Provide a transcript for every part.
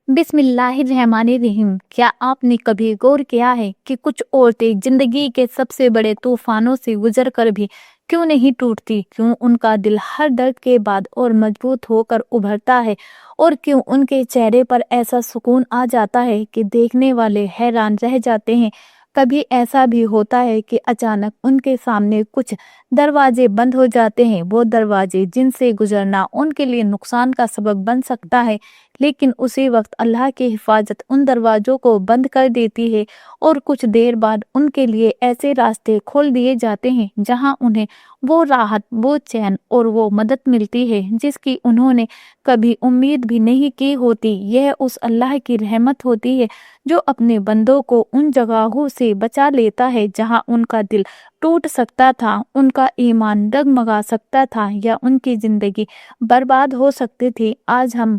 بسم اللہ الرحمن الرحیم۔ کیا آپ نے کبھی غور کیا ہے کہ کچھ عورتیں زندگی کے سب سے بڑے طوفانوں سے گزر کر بھی کیوں نہیں ٹوٹتی؟ کیوں ان کا دل ہر درد کے بعد اور مضبوط ہو کر ابھرتا ہے؟ اور کیوں ان کے چہرے پر ایسا سکون آ جاتا ہے کہ دیکھنے والے حیران رہ جاتے ہیں؟ کبھی ایسا بھی ہوتا ہے کہ اچانک ان کے سامنے کچھ دروازے بند ہو جاتے ہیں، وہ دروازے جن سے گزرنا ان کے لیے نقصان کا سبب بن سکتا ہے، لیکن اسی وقت اللہ کی حفاظت ان دروازوں کو بند کر دیتی ہے، اور کچھ دیر بعد ان کے لیے ایسے راستے کھول دیے جاتے ہیں جہاں انہیں وہ راحت، وہ چین اور وہ مدد ملتی ہے جس کی انہوں نے کبھی امید بھی نہیں کی ہوتی۔ یہ اس اللہ کی رحمت ہوتی ہے جو اپنے بندوں کو ان جگہوں سے بچا لیتا ہے جہاں ان کا دل ٹوٹ سکتا تھا، ان کا ایمان ڈگمگا سکتا تھا یا ان کی زندگی برباد ہو سکتی تھی۔ آج ہم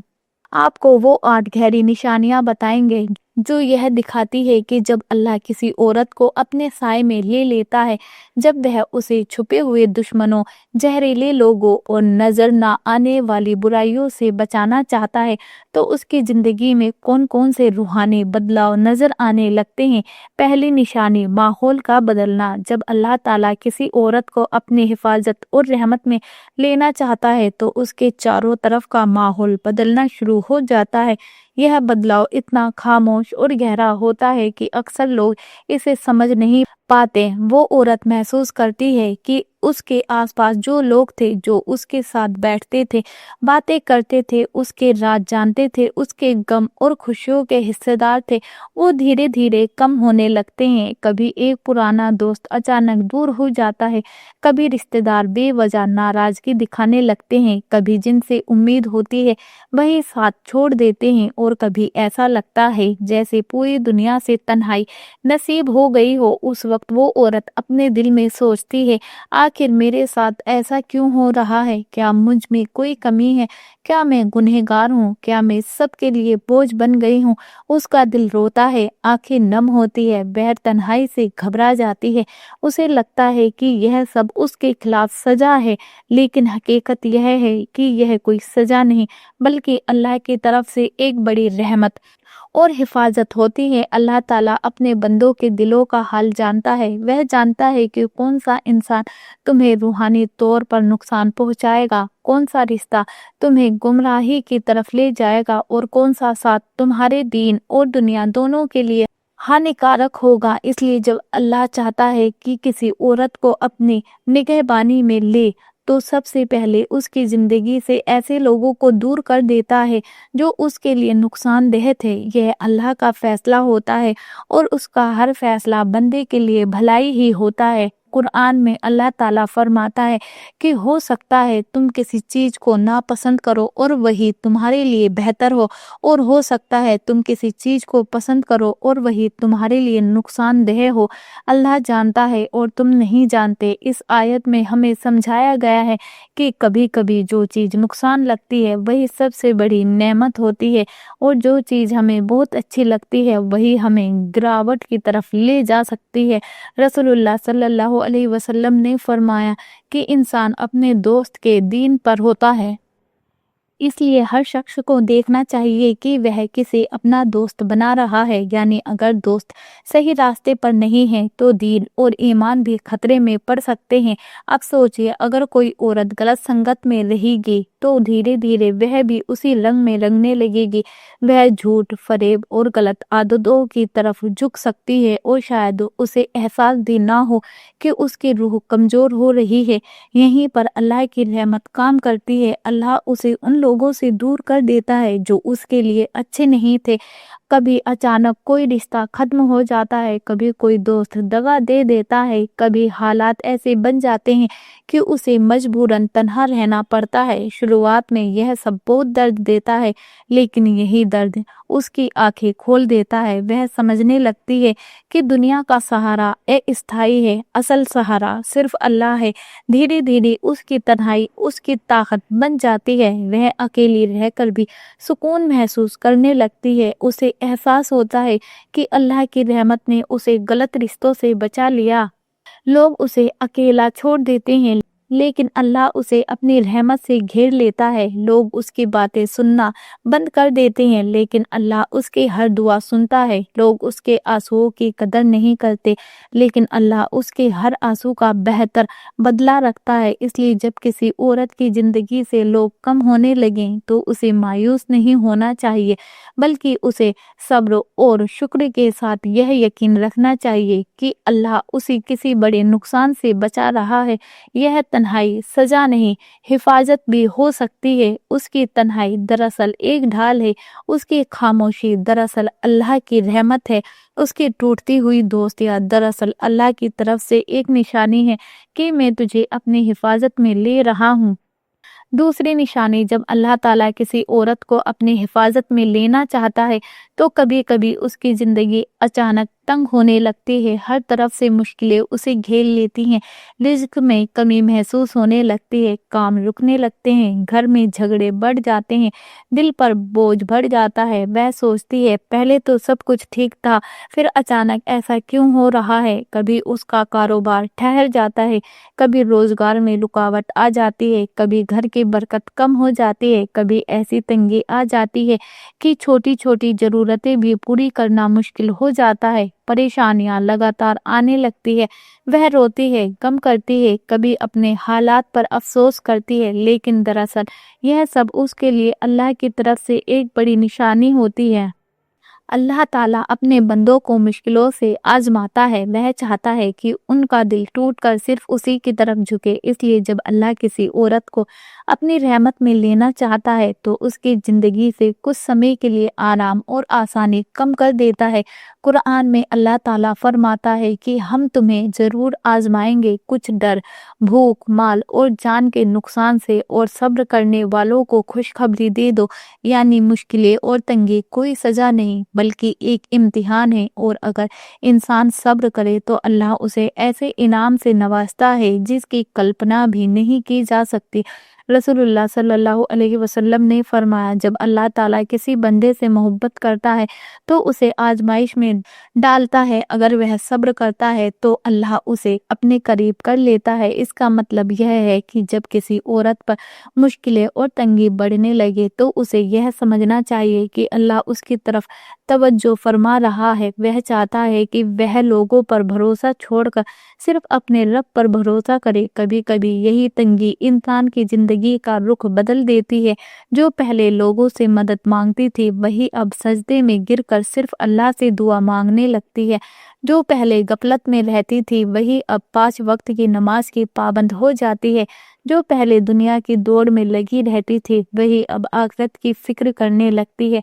آپ کو وہ 8 گہری نشانیاں بتائیں گے جو یہ دکھاتی ہے کہ جب اللہ کسی عورت کو اپنے سائے میں لے لیتا ہے، جب وہ اسے چھپے ہوئے دشمنوں، زہریلے لوگوں اور نظر نہ آنے والی برائیوں سے بچانا چاہتا ہے، تو اس کی زندگی میں کون کون سے روحانی بدلاؤ نظر آنے لگتے ہیں۔ پہلی نشانی، ماحول کا بدلنا۔ جب اللہ تعالیٰ کسی عورت کو اپنی حفاظت اور رحمت میں لینا چاہتا ہے تو اس کے چاروں طرف کا ماحول بدلنا شروع ہو جاتا ہے۔ یہ بدلاؤ اتنا خاموش اور گہرا ہوتا ہے کہ اکثر لوگ اسے سمجھ نہیں پاتے۔ وہ عورت محسوس کرتی ہے کہ اس کے آس پاس جو لوگ تھے، جو اس کے ساتھ بیٹھتے تھے، باتیں کرتے تھے، اس کے راز جانتے تھے، اس کے غم اور خوشیوں کے حصے دار تھے، وہ دھیرے دھیرے کم ہونے لگتے ہیں۔ کبھی ایک پرانا دوست اچانک دور ہو جاتا ہے، کبھی رشتہ دار بے وجہ ناراضگی دکھانے لگتے ہیں، کبھی جن سے امید ہوتی ہے وہی ساتھ چھوڑ دیتے ہیں، اور کبھی ایسا لگتا ہے جیسے پوری دنیا سے تنہائی نصیب ہو گئی ہو۔ اس وقت وہ عورت اپنے دل میں سوچتی ہے، آخر میرے ساتھ ایسا کیوں ہو رہا ہے؟ کیا مجھ میں کوئی کمی ہے؟ کیا میں گنہگار ہوں؟ کیا میں سب کے لیے بوجھ بن گئی ہوں؟ اس کا دل روتا ہے، آنکھیں نم ہوتی ہے، بہر تنہائی سے گھبرا جاتی ہے۔ اسے لگتا ہے کہ یہ سب اس کے خلاف سزا ہے، لیکن حقیقت یہ ہے کہ یہ کوئی سزا نہیں بلکہ اللہ کی طرف سے ایک بڑی رحمت اور حفاظت ہوتی ہے۔ اللہ تعالیٰ اپنے بندوں کے دلوں کا حال جانتا ہے۔ وہ جانتا ہے کہ کون سا انسان تمہیں روحانی طور پر نقصان پہنچائے گا، کون سا رشتہ تمہیں گمراہی کی طرف لے جائے گا، اور کون سا ساتھ تمہارے دین اور دنیا دونوں کے لیے ہانیکارک ہوگا۔ اس لیے جب اللہ چاہتا ہے کہ کسی عورت کو اپنی نگہبانی میں لے تو سب سے پہلے اس کی زندگی سے ایسے لوگوں کو دور کر دیتا ہے جو اس کے لیے نقصان دہ تھے۔ یہ اللہ کا فیصلہ ہوتا ہے، اور اس کا ہر فیصلہ بندے کے لیے بھلائی ہی ہوتا ہے۔ قرآن میں اللہ تعالیٰ فرماتا ہے کہ ہو سکتا ہے تم کسی چیز کو ناپسند کرو اور وہی تمہارے لیے بہتر ہو سکتا ہے تم کسی چیز کو پسند کرو اور وہی تمہارے لیے نقصان دہ ہو۔ اللہ جانتا ہے اور تم نہیں جانتے۔ اس آیت میں ہمیں سمجھایا گیا ہے کہ کبھی کبھی جو چیز نقصان لگتی ہے وہی سب سے بڑی نعمت ہوتی ہے، اور جو چیز ہمیں بہت اچھی لگتی ہے وہی ہمیں گراوٹ کی طرف لے جا سکتی ہے۔ رسول اللہ صلی اللہ علیہ وسلم نے فرمایا کہ انسان اپنے دوست کے دین پر ہوتا ہے۔ اس لیے ہر شخص کو دیکھنا چاہیے کہ وہ کسے اپنا دوست بنا رہا ہے، یعنی اگر دوست صحیح راستے پر نہیں ہے تو دین اور ایمان بھی خطرے میں پڑ سکتے ہیں۔ اب سوچئے، اگر کوئی عورت غلط سنگت میں رہے گی تو دھیرے دھیرے وہ بھی اسی رنگ میں رنگنے لگے گی، وہ جھوٹ، فریب اور غلط عادتوں کی طرف جھک سکتی ہے، اور شاید اسے احساس بھی نہ ہو کہ اس کی روح کمزور ہو رہی ہے۔ یہیں پر اللہ کی رحمت کام کرتی ہے۔ اللہ اسے ان لوگوں سے دور کر دیتا ہے جو اس کے لیے اچھے نہیں تھے۔ کبھی اچانک کوئی رشتہ ختم ہو جاتا ہے، کبھی کوئی دوست دغا دے دیتا ہے، کبھی حالات ایسے بن جاتے ہیں کہ اسے مجبوراً تنہا رہنا پڑتا ہے۔ شروعات میں یہ سب بہت درد دیتا ہے، لیکن یہی درد اس کی آنکھیں کھول دیتا ہے۔ وہ سمجھنے لگتی ہے کہ دنیا کا سہارا استھائی ہے، اصل سہارا صرف اللہ ہے۔ دھیرے دھیرے اس کی تنہائی اس کی طاقت بن جاتی ہے، وہ اکیلی رہ کر بھی سکون محسوس کرنے لگتی ہے۔ اسے احساس ہوتا ہے کہ اللہ کی رحمت نے اسے غلط رشتوں سے بچا لیا۔ لوگ اسے اکیلا چھوڑ دیتے ہیں، لیکن اللہ اسے اپنی رحمت سے گھیر لیتا ہے۔ لوگ اس کی باتیں سننا بند کر دیتے ہیں لیکن اللہ اس کی ہر دعا سنتا ہے۔ لوگ اس کے آنسوؤں کی قدر نہیں کرتے لیکن اللہ اس کے ہر آنسو کا بہتر بدلہ رکھتا ہے۔ اس لیے جب کسی عورت کی زندگی سے لوگ کم ہونے لگیں تو اسے مایوس نہیں ہونا چاہیے بلکہ اسے صبر اور شکر کے ساتھ یہ یقین رکھنا چاہیے کہ اللہ اسے کسی بڑے نقصان سے بچا رہا ہے۔ یہ تنہائی سزا نہیں، حفاظت بھی ہو سکتی ہے۔ اس کی تنہائی دراصل ایک ڈھال ہے، اس کی خاموشی دراصل اللہ کی رحمت ہے، اس کی ٹوٹتی ہوئی دوستیاں دراصل اللہ کی طرف سے ایک نشانی ہے کہ میں تجھے اپنی حفاظت میں لے رہا ہوں۔ دوسری نشانی، جب اللہ تعالیٰ کسی عورت کو اپنی حفاظت میں لینا چاہتا ہے تو کبھی کبھی اس کی زندگی اچانک تنگ ہونے لگتی ہے۔ ہر طرف سے مشکلیں اسے گھیر لیتی ہیں، رزق میں کمی محسوس ہونے لگتی ہے، کام رکنے لگتے ہیں، گھر میں جھگڑے بڑھ جاتے ہیں، دل پر بوجھ بڑھ جاتا ہے۔ وہ سوچتی ہے پہلے تو سب کچھ ٹھیک تھا، پھر اچانک ایسا کیوں ہو رہا ہے؟ کبھی اس کا کاروبار ٹھہر جاتا ہے، کبھی روزگار میں رکاوٹ آ جاتی ہے، کبھی گھر کی برکت کم ہو جاتی ہے، کبھی ایسی تنگی آ جاتی ہے کہ چھوٹی چھوٹی ضرورتیں بھی پوری کرنا مشکل ہو جاتا ہے۔ پریشانیاں لگاتار آنے لگتی ہے، وہ روتی ہے، غم کرتی ہے، کبھی اپنے حالات پر افسوس کرتی ہے، لیکن دراصل یہ سب اس کے لیے اللہ کی طرف سے ایک بڑی نشانی ہوتی ہے۔ اللہ تعالیٰ اپنے بندوں کو مشکلوں سے آزماتا ہے، وہ چاہتا ہے کہ ان کا دل ٹوٹ کر صرف اسی کی طرف جھکے۔ اس لیے جب اللہ کسی عورت کو اپنی رحمت میں لینا چاہتا ہے تو اس کی زندگی سے کچھ سمے کے لیے آرام اور آسانی کم کر دیتا ہے۔ قرآن میں اللہ تعالیٰ فرماتا ہے کہ ہم تمہیں ضرور آزمائیں گے، کچھ ڈر، بھوک، مال اور جان کے نقصان سے، اور صبر کرنے والوں کو خوشخبری دے دو۔ یعنی مشکلیں اور تنگی کوئی سزا نہیں بلکہ ایک امتحان ہے، اور اگر انسان صبر کرے تو اللہ اسے ایسے انعام سے نوازتا ہے جس کی کلپنا بھی نہیں کی جا سکتی۔ رسول اللہ صلی اللہ علیہ وسلم نے فرمایا، جب اللہ تعالیٰ کسی بندے سے محبت کرتا ہے تو اسے آزمائش میں ڈالتا ہے، اگر وہ صبر کرتا ہے تو اللہ اسے اپنے قریب کر لیتا ہے۔ اس کا مطلب یہ ہے کہ جب کسی عورت پر مشکلیں اور تنگی بڑھنے لگے تو اسے یہ سمجھنا چاہیے کہ اللہ اس کی طرف توجہ فرما رہا ہے۔ وہ چاہتا ہے کہ وہ لوگوں پر بھروسہ چھوڑ کر صرف اپنے رب پر بھروسہ کرے۔ کبھی کبھی یہی تنگی انسان کی زندگی کا رخ بدل دیتی ہے۔ جو پہلے لوگوں سے مدد مانگتی تھی وہی اب سجدے میں گر کر صرف اللہ سے دعا مانگنے لگتی ہے۔ جو پہلے غفلت میں رہتی تھی وہی اب 5 وقت کی نماز کی پابند ہو جاتی ہے۔ جو پہلے دنیا کی دوڑ میں لگی رہتی تھی وہی اب آخرت کی فکر کرنے لگتی ہے۔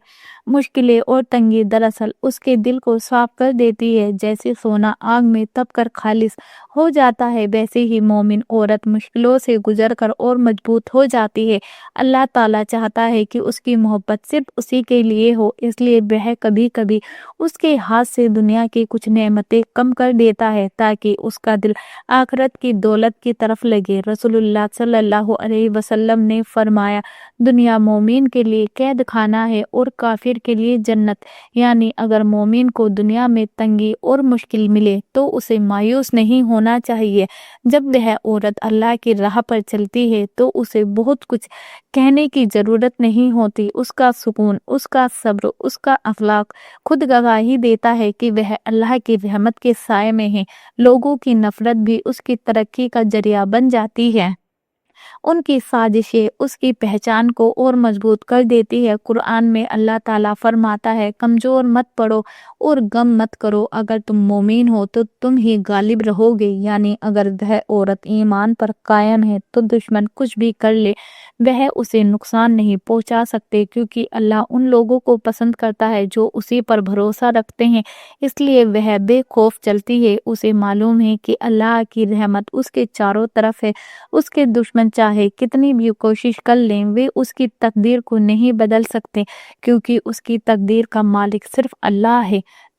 مشکلیں اور تنگی دراصل اس کے دل کو صاف کر دیتی ہے۔ جیسے سونا آگ میں تپ کر خالص ہو جاتا ہے ویسے ہی مومن عورت مشکلوں سے گزر کر اور مضبوط ہو جاتی ہے۔ اللہ تعالیٰ چاہتا ہے کہ اس کی محبت صرف اسی کے لیے ہو، اس لیے وہ کبھی کبھی اس کے ہاتھ سے دنیا کی کچھ نعمتیں کم کر دیتا ہے تاکہ اس کا دل آخرت کی دولت کی طرف لگے۔ رسول اللہ صلی اللہ علیہ وسلم نے فرمایا، دنیا مومن کے لیے قید خانہ ہے اور کافر کے لیے جنت۔ یعنی اگر مومن کو دنیا میں تنگی اور مشکل ملے تو اسے مایوس نہیں ہونا چاہیے۔ جب وہ عورت اللہ کی راہ پر چلتی ہے تو اسے بہت کچھ کہنے کی ضرورت نہیں ہوتی۔ اس کا سکون، اس کا صبر، اس کا اخلاق خود گواہی دیتا ہے کہ وہ اللہ کی رحمت کے سائے میں ہے۔ لوگوں کی نفرت بھی اس کی ترقی کا ذریعہ بن جاتی ہے۔ ان کی سازشیں اس کی پہچان کو اور مضبوط کر دیتی ہے۔ قرآن میں اللہ تعالیٰ فرماتا ہے، کمزور مت پڑو اور غم مت کرو، اگر تم مومن ہو تو تم ہی غالب رہو گے۔ یعنی اگر وہ عورت ایمان پر قائم ہے تو دشمن کچھ بھی کر لے وہ اسے نقصان نہیں پہنچا سکتے، کیونکہ اللہ ان لوگوں کو پسند کرتا ہے جو اسی پر بھروسہ رکھتے ہیں۔ اس لیے وہ بے خوف چلتی ہے، اسے معلوم ہے کہ اللہ کی رحمت اس کے چاروں طرف ہے۔ اس کے دشمن چاہے کتنی بھی کوشش کر لیں وہ اس کی تقدیر کو نہیں بدل سکتے، کیونکہ اس کی تقدیر کا مالک صرف اللہ ہے۔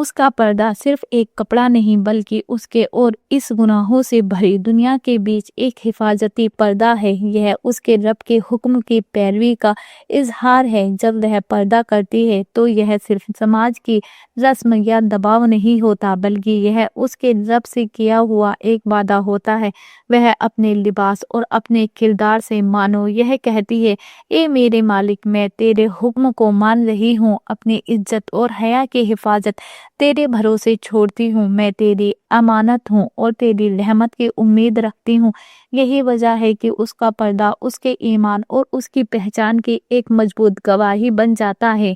اس کا پردہ صرف ایک کپڑا نہیں بلکہ اس کے اور اس گناہوں سے بھری دنیا کے بیچ ایک حفاظتی پردہ ہے۔ یہ اس کے رب کے حکم کی پیروی کا اظہار ہے۔ جب وہ پردہ کرتی ہے تو یہ صرف سماج کی رسم یا دباؤ نہیں ہوتا بلکہ یہ اس کے رب سے کیا ہوا ایک وعدہ ہوتا ہے۔ وہ اپنے لباس اور اپنے کردار سے مانو یہ کہتی ہے، اے میرے مالک، میں تیرے حکم کو مان رہی ہوں، اپنی عزت اور حیا کی حفاظت تیرے بھروسے چھوڑتی ہوں، میں تیری امانت ہوں اور تیری رحمت کی امید رکھتی ہوں۔ یہی وجہ ہے کہ اس کا پردہ اس کے ایمان اور اس کی پہچان کی ایک مضبوط گواہی بن جاتا ہے۔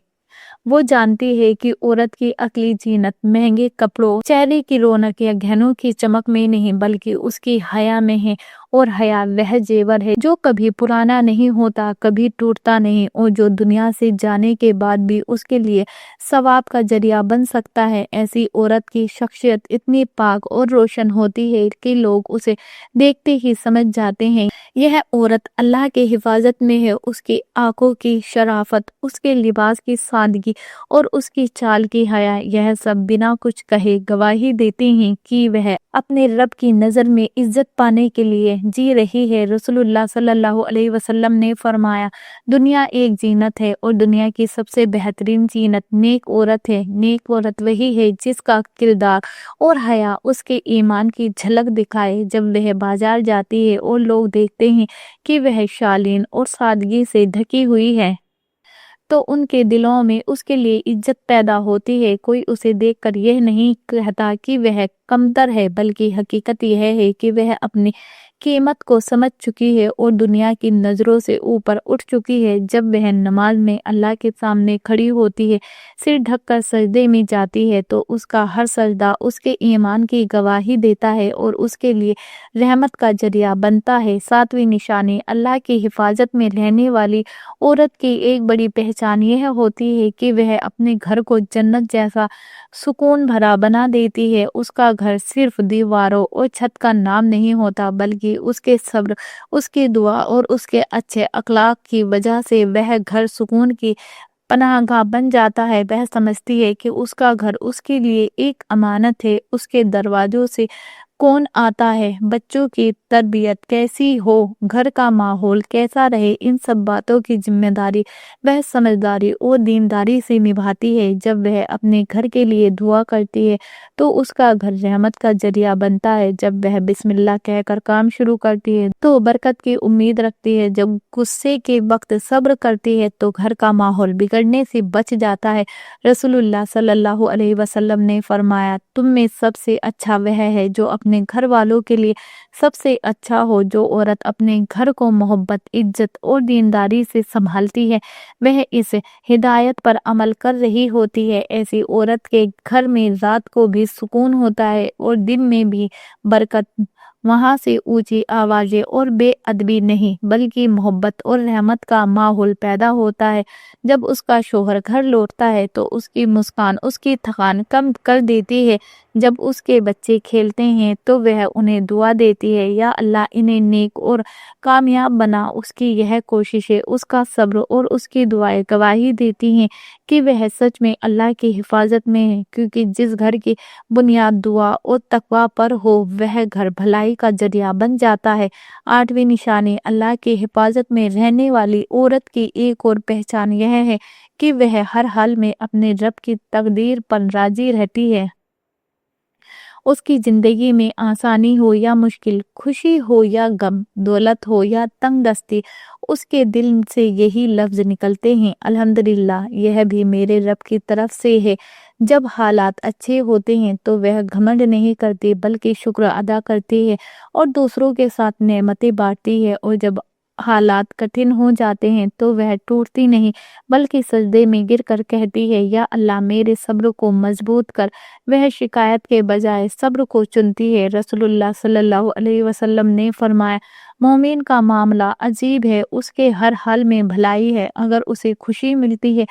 وہ جانتی ہے کہ عورت کی عقلی زینت مہنگے کپڑوں، چہرے کی رونق یا گہنوں کی چمک میں نہیں بلکہ اس کی حیا میں ہے، اور حیا وہ زیور ہے جو کبھی پرانا نہیں ہوتا، کبھی ٹوٹتا نہیں، اور جو دنیا سے جانے کے بعد بھی اس کے لیے ثواب کا ذریعہ بن سکتا ہے۔ ایسی عورت کی شخصیت اتنی پاک اور روشن ہوتی ہے کہ لوگ اسے دیکھتے ہی سمجھ جاتے ہیں یہ عورت اللہ کے حفاظت میں ہے۔ اس کی آنکھوں کی شرافت، اس کے لباس کی سادگی اور اس کی چال کی حیا، یہ سب بنا کچھ کہے گواہی دیتے ہیں کہ وہ اپنے رب کی نظر میں عزت پانے کے لیے جی رہی ہے۔ رسول اللہ صلی اللہ علیہ وسلم نے فرمایا، دنیا ایک زینت ہے اور دنیا کی سب سے بہترین زینت نیک عورت ہے۔ نیک عورت وہی ہے جس کا کردار اور حیا اس کے ایمان کی جھلک دکھائے۔ جب وہ بازار جاتی ہے اور لوگ دیکھتے ہیں کہ وہ شالین اور سادگی سے ڈھکی ہوئی ہے تو ان کے دلوں میں اس کے لیے عزت پیدا ہوتی ہے۔ کوئی اسے دیکھ کر یہ نہیں کہتا کہ وہ کمتر ہے بلکہ حقیقت یہ ہے کہ وہ اپنی قیمت کو سمجھ چکی ہے اور دنیا کی نظروں سے اوپر اٹھ چکی ہے۔ جب وہ نماز میں اللہ کے سامنے کھڑی ہوتی ہے، سر ڈھک کر سجدے میں جاتی ہے تو اس کا ہر سجدہ اس کے ایمان کی گواہی دیتا ہے اور اس کے لیے رحمت کا ذریعہ بنتا ہے۔ ساتویں نشانی، اللہ کی حفاظت میں رہنے والی عورت کی ایک بڑی پہچان یہ ہوتی ہے کہ وہ اپنے گھر کو جنت جیسا سکون بھرا بنا دیتی ہے۔ اس کا گھر صرف دیواروں اور چھت کا نام نہیں ہوتا بلکہ اس کے صبر، اس کی دعا اور اس کے اچھے اخلاق کی وجہ سے وہ گھر سکون کی پناہ گاہ بن جاتا ہے۔ وہ سمجھتی ہے کہ اس کا گھر اس کے لیے ایک امانت ہے، اس کے دروازوں سے کون آتا ہے، بچوں کی تربیت کیسی ہو، گھر کا ماحول کیسا رہے، ان سب باتوں کی ذمہ داری وہ سمجھداری اور دینداری سے نبھاتی ہے۔ جب وہ اپنے گھر کے لیے دعا کرتی ہے تو اس کا گھر رحمت کا ذریعہ بنتا ہے۔ جب وہ بسم اللہ کہہ کر کام شروع کرتی ہے تو برکت کی امید رکھتی ہے۔ جب غصے کے وقت صبر کرتی ہے تو گھر کا ماحول بگڑنے سے بچ جاتا ہے۔ رسول اللہ صلی اللہ علیہ وسلم نے فرمایا، تم میں سب سے اچھا وہ ہے جو اپنے گھر والوں کے لیے سب سے اچھا ہو۔ جو عورت اپنے گھر کو محبت، عزت اور دینداری سے سنبھالتی ہے وہ اس ہدایت پر عمل کر رہی ہوتی ہے۔ ایسی عورت کے گھر میں رات کو بھی سکون ہوتا ہے اور دن میں بھی برکت۔ وہاں سے اونچی آوازیں اور بے ادبی نہیں بلکہ محبت اور رحمت کا ماحول پیدا ہوتا ہے۔ جب اس کا شوہر گھر لوٹتا ہے تو اس کی مسکان اس کی تھکان کم کر دیتی ہے۔ جب اس کے بچے کھیلتے ہیں تو وہ انہیں دعا دیتی ہے، یا اللہ انہیں نیک اور کامیاب بنا۔ اس کی یہ کوششیں، اس کا صبر اور اس کی دعائیں گواہی دیتی ہیں کہ وہ سچ میں اللہ کی حفاظت میں ہے، کیونکہ جس گھر کی بنیاد دعا اور تقوی پر ہو وہ گھر بھلائی کا ذریعہ بن جاتا ہے۔ آٹھویں نشانی، اللہ کی حفاظت میں رہنے والی عورت کی ایک اور پہچان یہ ہے کہ وہ ہر حال میں اپنے رب کی تقدیر پر راضی رہتی ہے۔ اس کی زندگی میں آسانی ہو یا مشکل، خوشی ہو یا غم، دولت ہو یا تنگ دستی، اس کے دل سے یہی لفظ نکلتے ہیں، الحمدللہ، یہ بھی میرے رب کی طرف سے ہے۔ جب حالات اچھے ہوتے ہیں تو وہ گھمنڈ نہیں کرتی بلکہ شکر ادا کرتی ہے اور دوسروں کے ساتھ نعمتیں بانٹتی ہے، اور جب حالات کٹھن ہو جاتے ہیں تو وہ ٹوٹتی نہیں بلکہ سجدے میں گر کر کہتی ہے، یا اللہ میرے صبر کو مضبوط کر۔ وہ شکایت کے بجائے صبر کو چنتی ہے۔ رسول اللہ صلی اللہ علیہ وسلم نے فرمایا، مومن کا معاملہ عجیب ہے، اس کے ہر حال میں بھلائی ہے۔ اگر اسے خوشی ملتی ہے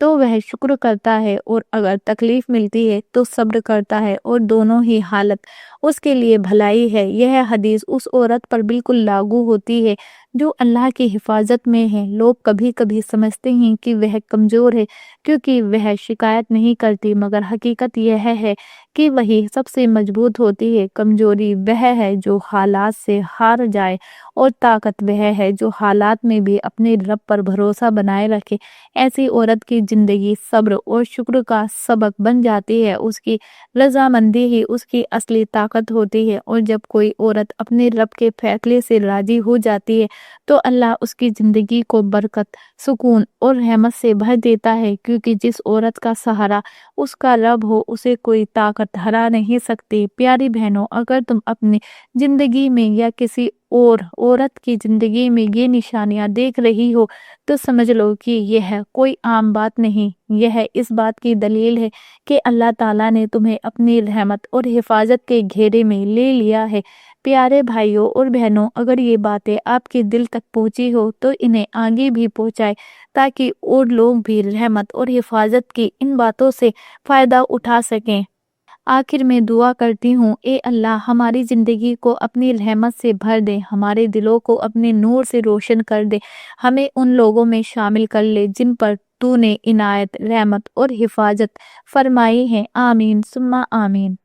تو وہ شکر کرتا ہے اور اگر تکلیف ملتی ہے تو صبر کرتا ہے، اور دونوں ہی حالت اس کے لیے بھلائی ہے۔ یہ حدیث اس عورت پر بالکل لاگو ہوتی ہے جو اللہ کی حفاظت میں ہے۔ لوگ کبھی کبھی سمجھتے ہیں کہ وہ کمزور ہے کیونکہ وہ شکایت نہیں کرتی، مگر حقیقت یہ ہے کہ وہی سب سے مضبوط ہوتی ہے۔ کمزوری وہ ہے جو حالات سے ہار جائے، اور طاقت وہ ہے جو حالات میں بھی اپنے رب پر بھروسہ بنائے رکھے۔ ایسی عورت کی زندگی صبر اور شکر کا سبق بن جاتی ہے۔ اس کی رضامندی ہی اس کی اصلی طاقت ہوتی ہے، اور جب کوئی عورت اپنے رب کے فیصلے سے راضی ہو جاتی ہے تو اللہ اس کی زندگی کو برکت، سکون اور رحمت سے بھر دیتا ہے، کیونکہ جس عورت کا سہارا اس کا رب ہو اسے کوئی طاقت ہرا نہیں سکتی۔ پیاری بہنوں، اگر تم اپنی زندگی میں یا کسی اور عورت کی زندگی میں یہ نشانیاں دیکھ رہی ہو تو سمجھ لو کہ یہ کوئی عام بات نہیں، یہ اس بات کی دلیل ہے کہ اللہ تعالیٰ نے تمہیں اپنی رحمت اور حفاظت کے گھیرے میں لے لیا ہے۔ پیارے بھائیوں اور بہنوں، اگر یہ باتیں آپ کے دل تک پہنچی ہو تو انہیں آگے بھی پہنچائے تاکہ اور لوگ بھی رحمت اور حفاظت کی ان باتوں سے فائدہ اٹھا سکیں۔ آخر میں دعا کرتی ہوں، اے اللہ ہماری زندگی کو اپنی رحمت سے بھر دے، ہمارے دلوں کو اپنے نور سے روشن کر دے، ہمیں ان لوگوں میں شامل کر لے جن پر تو نے عنایت، رحمت اور حفاظت فرمائی ہے۔ آمین ثم آمین۔